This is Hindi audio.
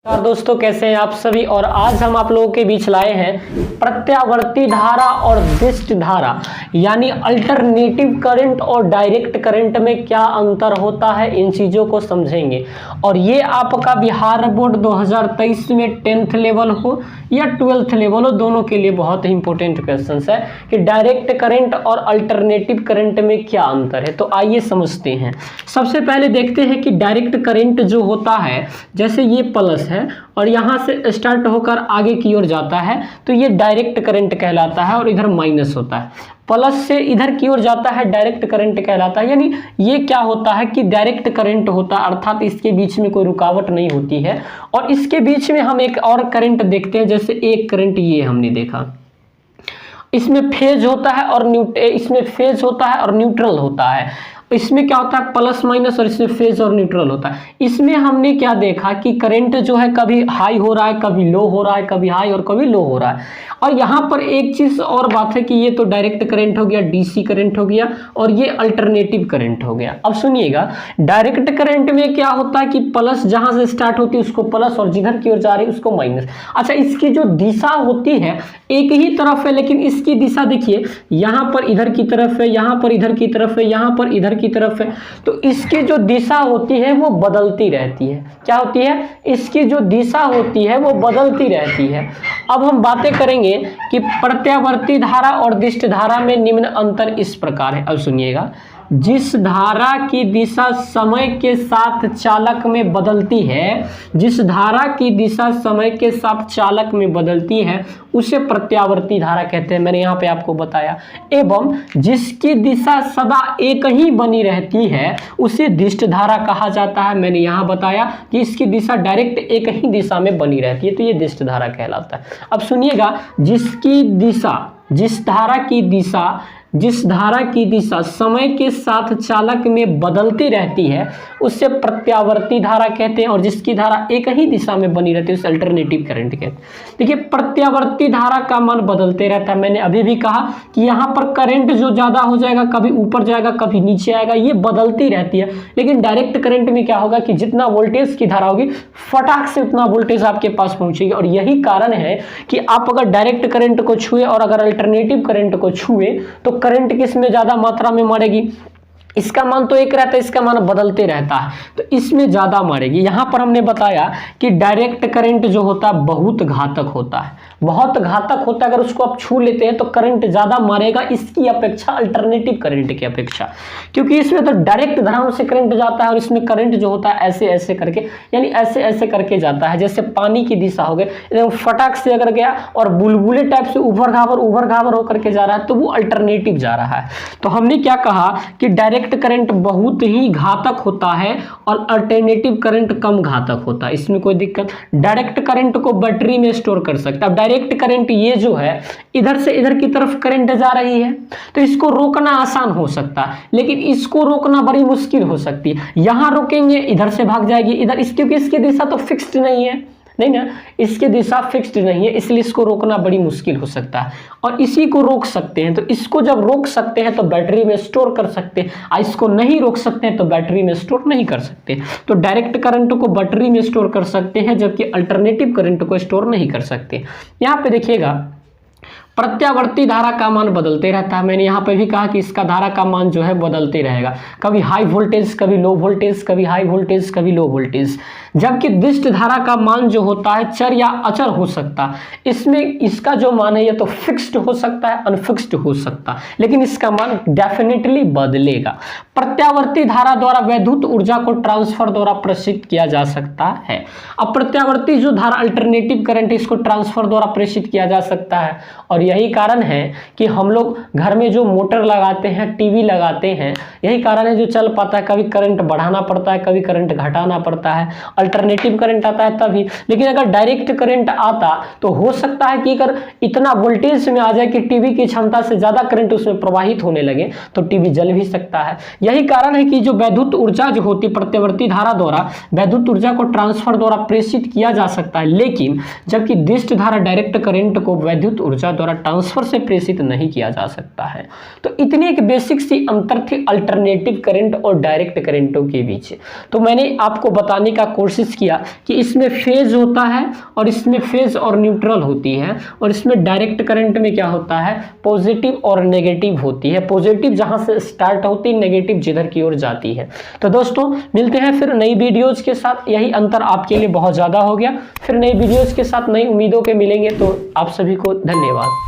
दोस्तों कैसे हैं आप सभी। और आज हम आप लोगों के बीच लाए हैं प्रत्यावर्ती धारा और दिष्ट धारा यानी अल्टरनेटिव करंट और डायरेक्ट करंट में क्या अंतर होता है, इन चीज़ों को समझेंगे। और ये आपका बिहार बोर्ड 2023 में 10th लेवल हो या 12th लेवल हो, दोनों के लिए बहुत ही इंपॉर्टेंट क्वेश्चन है कि डायरेक्ट करंट और अल्टरनेटिव करंट में क्या अंतर है। तो आइए समझते हैं। सबसे पहले देखते हैं कि डायरेक्ट करंट जो होता है, जैसे ये प्लस है और यहाँ से स्टार्ट होकर आगे की ओर जाता है तो ये डायरेक्ट करंट कहलाता है, और इधर माइनस होता है। प्लस से इधर की ओर जाता है डायरेक्ट करंट कहलाता है। यानी ये क्या होता है कि डायरेक्ट करंट होता है, अर्थात इसके बीच में कोई रुकावट नहीं होती है। और इसके बीच में हम एक और करंट देखते हैं, जैसे एक करंट ये हमने देखा, इसमें फेज होता है और इसमें फेज होता है और न्यूट्रल होता है। इसमें क्या होता है प्लस माइनस, और इसमें फेज और न्यूट्रल होता है। इसमें हमने क्या देखा कि करंट जो है कभी हाई हो रहा है, कभी लो हो रहा है, कभी हाई और कभी लो हो रहा है। और यहाँ पर एक चीज और बात है कि ये तो डायरेक्ट करंट हो गया, डीसी करंट हो गया, और ये अल्टरनेटिव करंट हो गया। अब सुनिएगा, डायरेक्ट करंट में क्या होता है कि प्लस जहां से स्टार्ट होती है उसको प्लस, और जिधर की ओर जा रही है उसको माइनस। अच्छा, इसकी जो दिशा होती है एक ही तरफ है, लेकिन इसकी दिशा देखिए, यहाँ पर इधर की तरफ है, यहाँ पर इधर की तरफ है, यहाँ पर इधर की तरफ है। तो इसकी जो दिशा होती है वो बदलती रहती है। क्या होती है? इसकी जो दिशा होती है वो बदलती रहती है। अब हम बातें करेंगे कि प्रत्यावर्ती धारा और दिष्ट धारा में निम्न अंतर इस प्रकार है। अब सुनिएगा, जिस धारा की दिशा समय के साथ चालक में बदलती है, जिस धारा की दिशा समय के साथ चालक में बदलती है उसे प्रत्यावर्ती धारा कहते हैं, मैंने यहाँ पे आपको बताया। एवं जिसकी दिशा सदा एक ही बनी रहती है उसे दिष्ट धारा कहा जाता है। मैंने यहाँ बताया कि इसकी दिशा डायरेक्ट एक ही दिशा में बनी रहती है, तो ये दिष्ट धारा कहलाता है। अब सुनिएगा, जिसकी दिशा, जिस धारा की दिशा समय के साथ चालक में बदलती रहती है उससे प्रत्यावर्ती धारा कहते हैं, और जिसकी धारा एक ही दिशा में बनी रहती है उसे अल्टरनेटिव करंट कहते हैं। देखिए, प्रत्यावर्ती धारा का मान बदलते रहता है। मैंने अभी भी कहा कि यहाँ पर करंट जो ज्यादा हो जाएगा, कभी ऊपर जाएगा कभी नीचे आएगा, ये बदलती रहती है। लेकिन डायरेक्ट करंट में क्या होगा कि जितना वोल्टेज की धारा होगी फटाक से उतना वोल्टेज आपके पास पहुंचेगी। और यही कारण है कि आप अगर डायरेक्ट करंट को छुए और अगर अल्टरनेटिव करंट को छुए तो करंट किस में ज्यादा मात्रा में मारेगी, इसका मान तो एक रहता है, इसका मान बदलते रहता है, तो इसमें ज्यादा मारेगी। यहां पर हमने बताया कि डायरेक्ट करंट जो होता है बहुत घातक होता है, बहुत घातक होता है। अगर उसको आप छू लेते हैं तो करंट ज्यादा मारेगा इसकी अपेक्षा, अल्टरनेटिव करंट की अपेक्षा, क्योंकि इसमें तो डायरेक्ट धाराओं से करंट जाता है और इसमें करंट जो होता है ऐसे ऐसे करके, यानी ऐसे ऐसे करके जाता है। जैसे पानी की दिशा हो गई, एकदम फटाक से अगर गया और बुलबुले टाइप से उभर घावर होकर के जा रहा है तो वो अल्टरनेटिव जा रहा है। तो हमने क्या कहा कि डायरेक्ट करंट बहुत ही घातक होता है और अल्टरनेटिव करंट कम घातक होता है, इसमें कोई दिक्कत। डायरेक्ट करंट को बैटरी में स्टोर कर सकता है। डायरेक्ट करंट ये जो है इधर से इधर की तरफ करंट जा रही है तो इसको रोकना आसान हो सकता है, लेकिन इसको रोकना बड़ी मुश्किल हो सकती है। यहां रोकेंगे इधर से भाग जाएगी इधर, क्योंकि इसकी दिशा तो फिक्स्ड नहीं है, नहीं ना, इसकी दिशा फिक्स्ड नहीं है, इसलिए इसको रोकना बड़ी मुश्किल हो सकता है। और इसी को रोक सकते हैं, तो इसको जब रोक सकते हैं तो बैटरी में स्टोर कर सकते हैं, इसको नहीं रोक सकते हैं तो बैटरी में स्टोर नहीं कर सकते। तो डायरेक्ट करंट को बैटरी में स्टोर कर सकते हैं, जबकि अल्टरनेटिव करंट को स्टोर नहीं कर सकते। यहाँ पे देखिएगा, प्रत्यावर्ती धारा का मान बदलते रहता है। मैंने यहाँ पे भी कहा कि इसका धारा का मान जो है बदलते रहेगा, कभी हाई वोल्टेज कभी लो वोल्टेज, कभी हाई वोल्टेज कभी लो वोल्टेज। जबकि दिष्ट धारा का मान जो होता है चर या अचर हो सकता है। इसमें इसका जो मान है ये तो फिक्स्ड हो सकता है, अनफिक्स्ड हो सकता है, लेकिन इसका मान डेफिनेटली बदलेगा। प्रत्यावर्ती धारा द्वारा वैद्युत ऊर्जा को ट्रांसफर द्वारा प्रेषित किया जा सकता है। अब प्रत्यावर्ती जो धारा अल्टरनेटिव करंट, इसको ट्रांसफर द्वारा प्रेषित किया जा सकता है। और यही कारण है कि हम लोग घर में जो मोटर लगाते हैं, टीवी लगाते हैं, यही कारण है जो चल पाता है। कभी करंट बढ़ाना पड़ता है, कभी करंट घटाना पड़ता है, अल्टरनेटिव करंट आता है तभी। लेकिन अगर डायरेक्ट करंट आता तो हो सकता है कि अगर इतना वोल्टेज में आ जाए कि टीवी की क्षमता से ज्यादा करंट उसमें प्रवाहित होने लगे तो टीवी जल भी सकता है। यही कारण है कि जो वैद्युत ऊर्जा जो होती है प्रत्यावर्ती धारा द्वारा वैद्युत ऊर्जा को ट्रांसफर द्वारा प्रेषित किया जा सकता है, लेकिन जबकि दिष्ट धारा डायरेक्ट करंट को वैद्युत ऊर्जा द्वारा ट्रांसफर से प्रेषित नहीं किया जा सकता है। तो इतनी एक बेसिक सी अंतर थी अल्टरनेटिव करंट और डायरेक्ट करंटों के बीच। तो मैंने आपको बताने का कोशिश कोशिश किया कि इसमें फेज होता है और इसमें फेज और न्यूट्रल होती है, और इसमें डायरेक्ट करंट में क्या होता है, पॉजिटिव और नेगेटिव होती है, पॉजिटिव जहां से स्टार्ट होती है, नेगेटिव जिधर की ओर जाती है। तो दोस्तों मिलते हैं फिर नई वीडियोज के साथ, यही अंतर आपके लिए बहुत ज़्यादा हो गया, फिर नई वीडियोज के साथ नई उम्मीदों के मिलेंगे। तो आप सभी को धन्यवाद।